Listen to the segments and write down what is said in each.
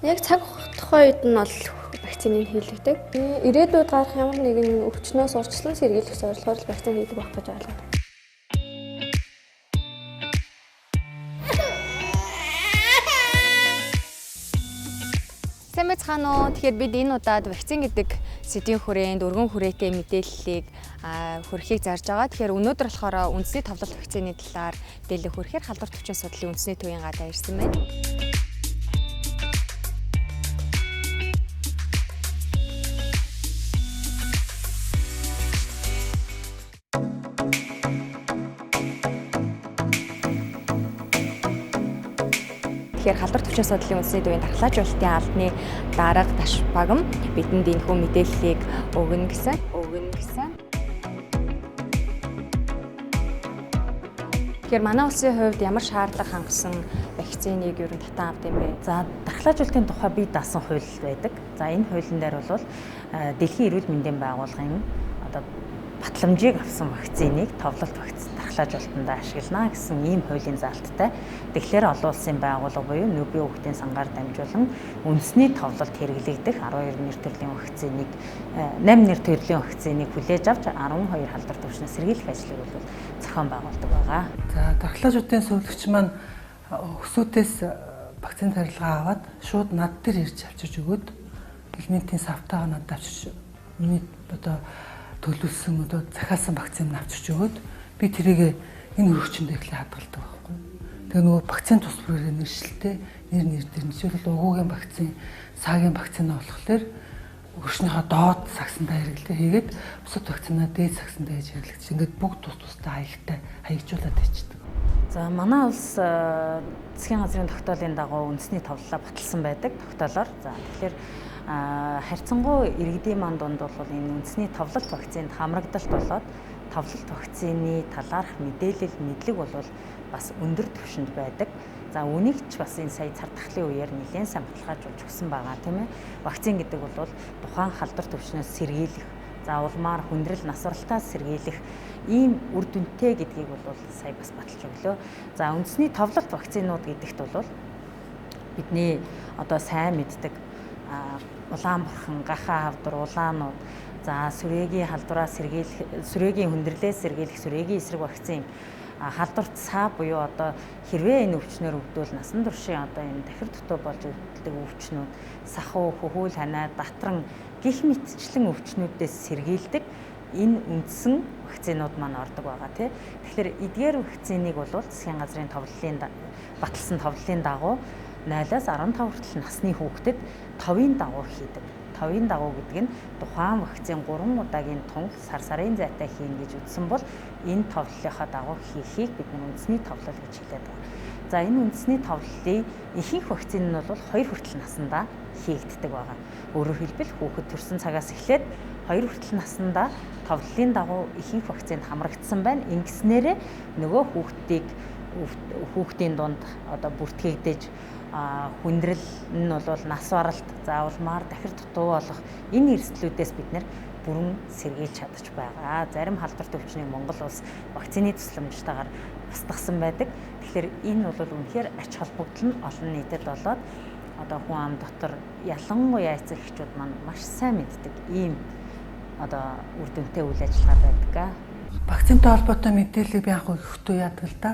Яг цаг тухайн үед нь бол вакциныг хийлгдэг. Ирээдүйд гарах ямар нэгэн өвчнөөс урьдчилан сэргийлэх зорилгоор л вакцин хийдэг байх гэж ойлгоо. Сайн байцгаана уу. Тэгэхээр бид энэ удаад вакцин гэдэг сэдвийн хүрээнд өргөн хүрээтэй мэдээллийг хүргэхийг зарж байгаа. Тэгэхээр өнөөдөр болохоор үндэсний товлолт вакцины талаар мэдээлэл хүргэхээр халдвар төвчийн судлалын үндэсний төвийн гадаа ирсэн байна. Тэгэхээр халдвар төвчийн судлалын үндэсний төвийн дархлаажуулалтын албаны дарга Даш Багам бидэнд энэхүү мэдээллийг өгнө гэсэн. Тэгэхээр манай улсын хувьд ямар шаардлага хангасан вакциныг ер нь татан авд юм бэ? За, дархлаажуулалтын тухай бие даасан хууль байдаг. За, энэ хуулийн дээр бол Дэлхийн эрүүл мэндийн байгууллагын батламжийг авсан вакциныг товлолт вакцин дархлаажуулалтанд ашиглана гэсэн ийм хуулийн заалттай. Тэгэхээр олон улсын байгууллага буюу нүүбийн хүүхдийн сангаар дамжуулан үндэсний товлолт хэрэглэгдэх 12 нэр төрлийн вакциныг 8 нэр төрлийн вакциныг хүлээж авч 12 халдвар төвчнөөс сэргийлэх ажлыг бол зохион байгуулдаг байгаа. За, дархлаажуулалтын сувлагч маань өсвүүдээс вакцины тарилгаа аваад шууд над дээр ирж авчирч өгөөд элементийн савтаа надад авчирч миний төлөвлөсөн захиалсан вакцин авчирч өгөөд би тэрийг энэ хөрөгчөнд эхлээ хадгалдаг байхгүй. Тэгээ нөгөө вакцин тус бүрээр нэршилтэй нэр дээр жишээлбэл угуугийн вакцин, саагийн вакцин болохоор хөршнийхөө доод сагсандаа хэрэглээ хийгээд бусад вакцинаа дээд сагсандаа хийж хэрэглэгдэж ингээд бүгд тустай хаягжуулаад хийчихдэг. За, манай улс засгийн газрын тогтоолын дагуу үндэсний товлолоо баталсан байдаг тогтоолоор. За, тэгэхээр харьцангуй иргэдийн манд донд бол энэ үндэсний товлолт вакцинд хамрагдалт болоод товлолт вакцины талаарх мэдээлэл мэдлэг бол бас өндөр түвшинд байдаг. За, үнийг ч бас энэ сая цар тахлын үеэр нэлээд сайн баталгаажуулж өгсөн байгаа тийм ээ. Вакцин гэдэг бол тухайн халдвар төвчнөөс сэргийлэх, за улмаар хүндрэл насваралтаас сэргийлэх ийм үр дүнтэй гэдгийг бол сая бас баталж өглөө. За, үндэсний товлолт вакцинууд гэдэгт бол бидний сайн мэддэг Улаанбурхан, Гахан хавдар, улаанууд, за сүрээгийн халдвараас сэргийлэх, сүрээгийн хүндрэлээс сэргийлэх сүрээгийн эсрэг вакцин, халдварт саа буюу хэрвээ энэ өвчнөр өвдвөл насан туршийн энэ дахир дутуу болж өвддөг өвчнүүд, сахуу, хөхүүл ханаа, датран гих мэтчлэн өвчнүүдээс сэргийлдэг энэ үндсэн вакцинууд маань ордог байгаа тий. Тэгэхээр эдгээр вакциныг бол засгийн газрын баталсан товлолын дагуу 0-аас 15 хүртэл насны хүүхдэд товын дагуу хийдэг. Товын дагуу гэдэг нь тухайн вакцин 3 удаагийн тунх сарын зайтай хийн гэж үзсэн бол энэ товлолынхаа дагуу хийхийг бид үндэсний товлол гэж хэлээд байгаа. За, энэ үндэсний товлолын ихэнх вакцин нь бол 2 хүртэл наснда хийгддэг байгаа. Өөрөөр хэлбэл хүүхэд төрсөн цагаас эхлээд 2 хүртэл наснда товлолын дагуу ихэнх вакцинд хамрагдсан байна. Ингэснээрээ нөгөө хүүхдийн дунд бүртгэгдэж хүндрэл нь бол нас баралт, заавалмаар дахир дутуу болох энэ эрсдлүүдээс бид нэр бүрэн сэргийлж чадаж байгаа. Зарим халдвар төвчнийг Монгол улс вакцины тусламжтайгаар устгасан байдаг. Тэгэхээр энэ бол үнэхээр ач холбогдол нь олон нийтэд болоод хүн ам дотор ялангуяа эцэг эхчүүд маань маш сайн мэддэг ийм үр дүнтэй үйл ажиллагаа байдаг. Вакцинтай холбоотой мэдээллийг би анх өгөхдөө яадаг л да.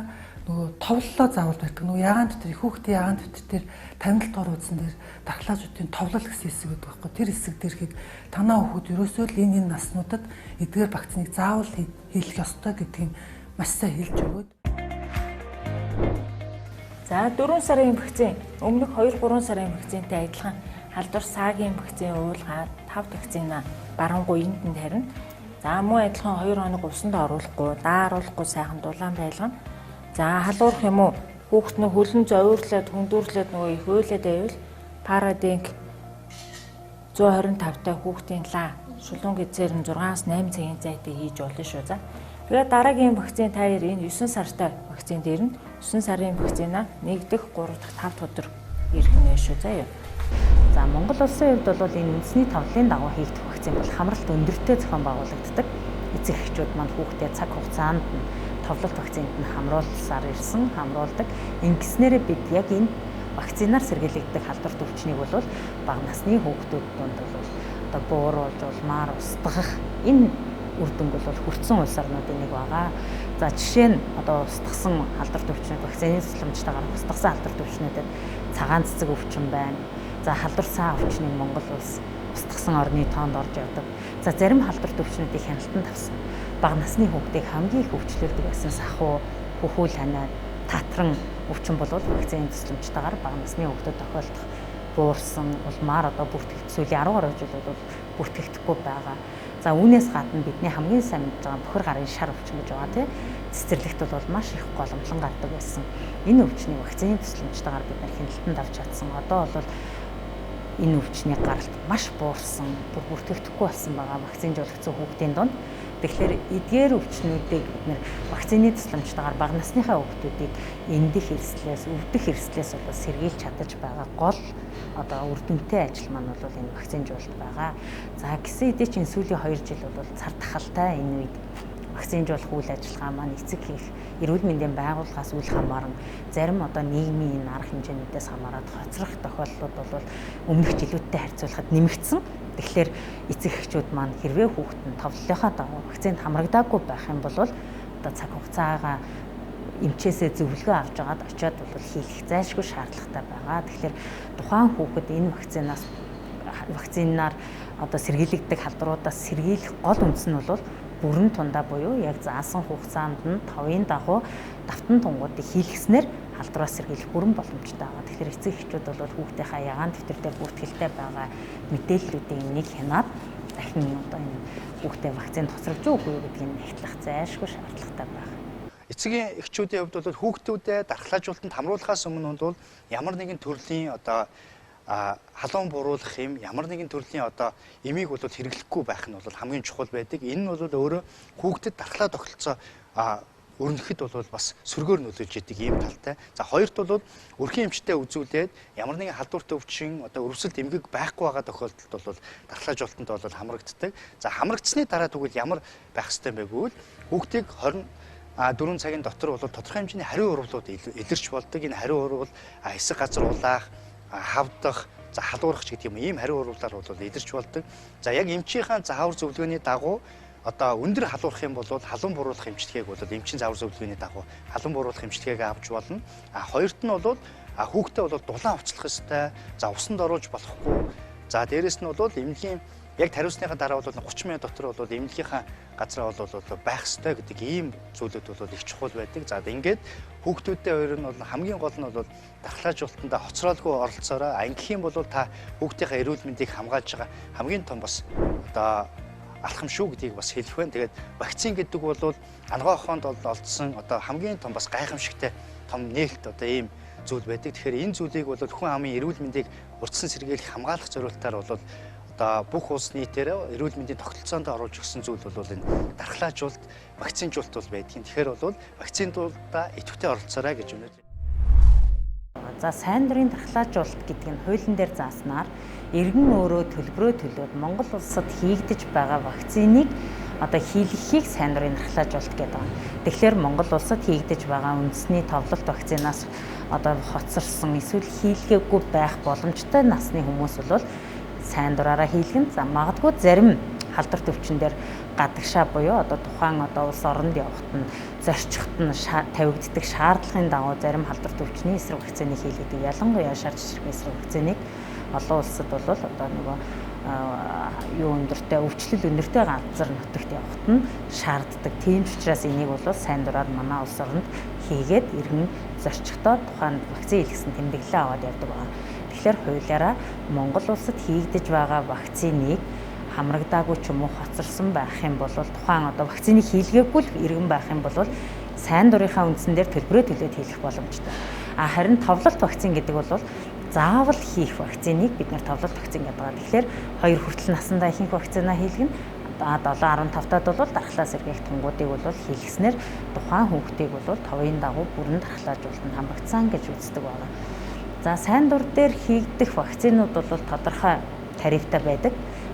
Нөгөө товлолоо заавал байдаг. Нөгөө ягаан дотор их хүүхдийн ягаан дотор дээр 50 дугаар уудсан дээр дархлаажуудын товлол гэсэн хэсэг байдаг байхгүй. Тэр хэсэг дээр хэд танаа хүүхэд ерөөсөө л энэ наснуудад эдгээр вакциныг заавал хийх ёстой гэдгийг маш сайн хэлж өгөөд. За, 4 сарын вакцин өмнөх 2-3 сарын вакцинтай адилхан халдвар саагийн вакцин уулгаар 5 вакцина барангуй энд харин за мөн адилхан 2 хоног усанд оруулахгүй, дааруулахгүй сайхан дулаан байлгана. За, халуурах юм уу? Хүүхэд нь хөлн зовирлоод, хүндүүрлээд нөгөө их өөлөд байвал Парадинг 125 та хүүхдийн лаа шулуун гэзээр нь 6-аас 8 цагийн зайтай хийж болно шүү. За. Тэгээд дараагийн вакцин та энэ 9 сартай вакцин дээр нь 9 сарын вакцина 1 дэх 3 дахь 5 дахь өдөр ирэх нэ шүү. Заяа. За, Монгол улсын хувьд бол энэ үндэсний товлолын дагуу хийгдэх вакцин бол хамралт өндөртэй зохион байгуулагддаг. Эцэг эхчүүд маань хүүхдээ цаг хугацаанд товлолт вакцинд нь хамруулсаар ирсэн, хамруулдаг. Ингэснээрээ бид яг энэ вакцинаар сэргийлэгдэх халдварт өвчнийг бол бага насны хүүхдүүд донд бол одоо бууруулж улмаар устгах энэ үр дүнг бол хүртсэн улс орнуудын нэг байгаа. За жишээ нь одоо устгасан халдварт өвчнүүд вакцины тусламжтайгаар устгасан халдварт өвчнүүдэд цагаан цэцэг өвчин байна. За халдвар саа өвчнийг Монгол улс устгасан орны тоонд орж явдаг. За зарим халдварт өвчнүүдийг хяналтанд авсан бага насны хүүхдийг хамгийн их өвчлүүлдэг байсан сахуу, хөхүүл ханаа, татран өвчин бол вакцины тусламжтайгаар бага насны хүүхдэд тохиолдох буурсан, улмаар одоо бүртгэгдсэн сүүлийн 10 гаруй жил бол бүртгэгдэхгүй байгаа. За үүнээс гадна бидний хамгийн сайн мэдж байгаа бохир гарын шар өвчин гэж байгаа тийм цэцэрлэгт бол маш их голомтлон гардаг байсан. Энэ өвчний вакцины тусламжтайгаар бид нар хяналтанд авч чадсан. Одоо бол энэ өвчний гаралт маш буурсан, бүртгэгдэхгүй болсон байгаа вакцинжуулагдсан хүүхдийн донд. Тэгэхээр эдгээр өвчнүүдийг бид нэр вакцины тусламжтайгаар бага насныхаа хүүхдүүдийг эндэх эрсдлээс, өвдөх эрсдлээс бол сэргийлж чадаж байгаа гол одоо үр дүнтэй ажил маань бол энэ вакцинжуулалт байгаа. За гэсэн хэдий чинь сүүлийн 2 жил бол цар тахалтай энэ үед вакцинжуулах үйл ажиллагаа маань эцэг хийх эрүүл мэндийн байгууллагаас үл хамааран зарим одоо нийгмийн арга хэмжээнүүдээс хамаарат хоцрох тохиолдлууд бол өмнөх жилүүдтэй харьцуулахад нэмэгдсэн. Тэгэхээр эцэг эхчүүд маань хэрвээ хүүхэд нь товлолынхаа дагуу вакцинд хамрагдаагүй байх юм бол одоо цаг хугацаагаа эмчээсээ зөвлөгөө авч агаад очиод бол хийх зайлшгүй шаардлагатай байгаа. Тэгэхээр тухайн хүүхэд энэ вакцинаар одоо сэргийлэгдэх халдваруудаас сэргийлэх гол үндэс нь бол бүрэн тундаа буюу яг заасан хугацаанд нь товын дагуу давтан тунгуудыг хийлгэснээр халдвараас сэргийлэх бүрэн боломжтой байгаа. Тэгэхээр эцэг эхчүүд бол хүүхдийнхаа ягаан дэвтэр дээр бүртгэлтэй байгаа мэдээллүүдийн нэг хянаад дахин одоо энэ хүүхдээ вакцины тоцролж өгөө гэдгийг нэгтлэх зайлшгүй шаардлагатай байна. Эцгийн эхчүүдийн хувьд бол хүүхдүүдэд дархлаажуулалтанд хамруулахаас өмнө бол ямар нэгэн төрлийн одоо халуун буруулах юм, ямар нэгэн төрлийн одоо эмийг бол хэрэглэхгүй байх нь бол хамгийн чухал байдаг. Энэ нь бол өөрөө хүүхдэд дархлаа тогтолцоо өрнөхөд бол бас сөргөөр нөлөөлж идэг ийм талтай. За хоёрт бол өрхийн эмчтэй үзүүлээд ямар нэгэн халдварт өвчин одоо өрөвсөлт эмгэг байхгүй байгаа тохиолдолд бол дархлаажуулалтанд бол хамрагддаг. За хамрагдсны дараа тэгвэл ямар байх ёстой юм бэ гэвэл хүүхдийг 24 цагийн дотор бол тодорхой хэмжээний хариу урвалууд илэрч болдог. Энэ хариу урвал хэсэг газар улаах, хавдах, за халуурах ч гэдэг юм ийм хариу урвалаар бол илэрч болдог. За яг эмчийнхаа заавар зөвлөгөөний дагуу одоо өндөр халуурах юм бол халуун буруулах эмчилгээг бол эмчийн заавар зөвлөгөөний дагуу халуун буруулах эмчилгээг авч болно. Хоёрт нь бол хүүхдээ бол дулаан хувцлах ёстой. За усанд оруулж болохгүй. За дээрэс нь бол эмнэлгийн яг тариусныхаа дараа бол 30 минут дотор бол эмнэлгийнхаа газраа бол байх ёстой гэдэг ийм зүйлүүд бол их чухал байдаг. За ингээд хүүхдүүдтэй хоёр нь бол хамгийн гол нь бол дархлаажуулалтанд хоцроолгүй оролцоороо ангих юм бол та хүүхдийнхээ эрүүл мэндийг хамгаалж байгаа хамгийн том бас одоо алхам шүү гэдгийг бас хэлэх байна. Тэгээд вакцин гэдэг бол анагаа ухаанд олдсон одоо хамгийн том бас гайхамшигтай том нээлт одоо ийм зүйл байдаг. Тэгэхээр энэ зүйлийг бол хүн амын эрүүл мэндийг урьдчилан сэргийлэх хамгаалах зорилтоор бол одоо бүх улс нийтээр эрүүл мэндийн тогтолцоонд оруулж өгсөн зүйл бол энэ дархлаажуулалт, вакцинжуулалт бол байдгийн. Тэгэхээр бол вакциндуудаа идэвхтэй оролцоорой гэж үнэ. За сайн дурын дархлаажуулалт гэдэг нь хуулийн дээр зааснаар иргэн өөрөө төлбөрөө төлөөд Монгол улсад хийгдэж байгаа вакциныг одоо хийлгэхийг сайн дурын дархлаажуулалт гэдэг байна. Тэгэхээр Монгол улсад хийгдэж байгаа үндэсний товлолт вакцинаас одоо хоцорсон эсвэл хийлгээгүй байх боломжтой насны хүмүүс бол сайн дураараа хийлгэн. За магадгүй зарим халдварт өвчин дээр гадагшаа буюу одоо тухайн одоо улс оронд явахт нь зорчихт нь тавигддаг шаардлагын дагуу зарим халдварт өвчний эсрэг вакциныг хийлгэдэг. Ялангуяа шар жишрэх эсрэг вакциныг олон улсад бол одоо нөгөө юу өндөртэй өвчлөл өндөртэй газар нутагт явахт нь шаарддаг. Тийм ч учраас энийг бол сайн дураар манай улс оронд хийгээд иргэн зорчихдоо тухайн вакцин хийлгэсэн тэмдэглэлээ аваад явдаг байна. Тэгэхээр хуулиараа Монгол улсад хийгдэж байгаа вакциныг хамрагдаагүй ч юм уу хоцорсон байх юм бол тухайн одоо вакциныг хийлгээгүй л иргэн байх юм бол сайн дурынхаа үндсэн дээр төлбөрөө төлөөд хийлгэх боломжтой. Харин товлолт вакцин гэдэг бол заавал хийх вакциныг бид нэр товлолт вакцин гэдэг байгаа. Тэгэхээр 2 хүртэл насандаа ихэнх вакцинаа хийлгэнэ. 7-15-тад бол дархлаа сэргээх тунгуудыг бол хийлгэснээр тухайн хүүхдийг бол товын дагуу бүрэн дархлаажуулалтанд хамрагдсан гэж үздэг байна. За сайн дур дээр хийгдэх вакцинууд бол тодорхой тарифтай байдаг.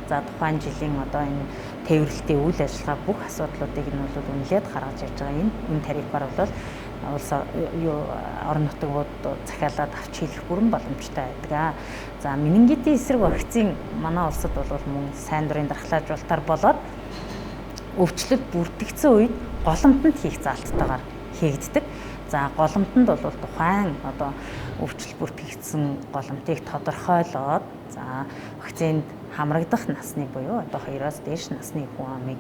За тухайн жилийн одоо энэ тээвэрлэлтийн үйл ажиллагаа бүх асуудлуудыг нь бол үнэлээд гаргаж ирж байгаа. Энэ тарифаар бол улс орон нутгууд захиалаад авч хийх бүрэн боломжтой байдаг. За менингитийн эсрэг вакцин манай улсад бол мөн сайн дурын дархлаажуулалтаар болоод өвчлөлт бүртгэгдсэн үед голомтонд хийх заалттайгаар хийгддэг. За голомтонд бол тухайн одоо өвчлөлт бүртгэгдсэн голомтыг тодорхойлоод за вакцинд хамрагдах насны буюу одоо 2-оос дээш насны хүн амыг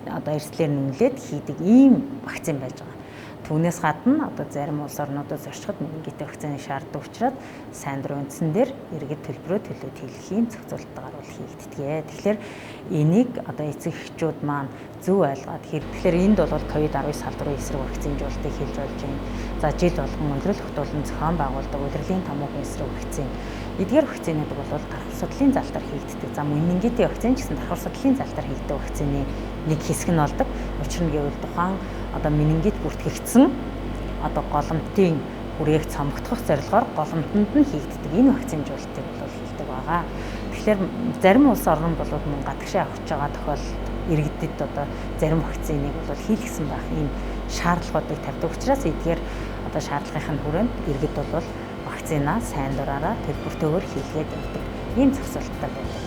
одоо эрсдлээр нэмлээд хийдэг ийм вакцин байж байгаа. Түүнээс гадна одоо зарим улс орнуудад зорчход менингитийн вакцины шаарддаг учраас сайн дурын үндсэн дээр иргэд төлбөрөө төлөөд хийх зохицуулалтаар бол хийгддэг. Тэгэхээр энийг одоо эцэг эхчүүд маань зөв ойлгоод тэгэхээр энд бол COVID-19 салбарын эсрэг вакцинжуулалтыг хийж болж байна. За жил болгон улирал хөтөлбөрийн зохион байгуулдаг улирлын томоохон эсрэг вакцин. Эдгээр вакцинууд бол тархав судлалын залтаар хийгддэг. За менингитийн вакцин ч гэсэн тархав судлалын залтаар хийгддэг вакцины нэг хэсэг нь болдог. Учир нь гэвэл тухайн одоо менингит бүртгэгдсэн одоо голомтын үрийг цомогдох зорилгоор голомтонд нь хийгддэг энэ вакцинжуулалтыг бол хийдэг байгаа. Тэгэхээр зарим улс орн бол мөн гадагшаа авч байгаа тохиолдолд иргэдэд одоо зарим вакциныг бол хийлгсэн байх ийм шаардлагуудыг тавьдаг учраас эдгээр одоо шаардлагын хүрээнд иргэд бол вакцинаа сайн дураараа төлбөртөөр хийлгээд явдаг. Ийм зохицуулалттай байдаг.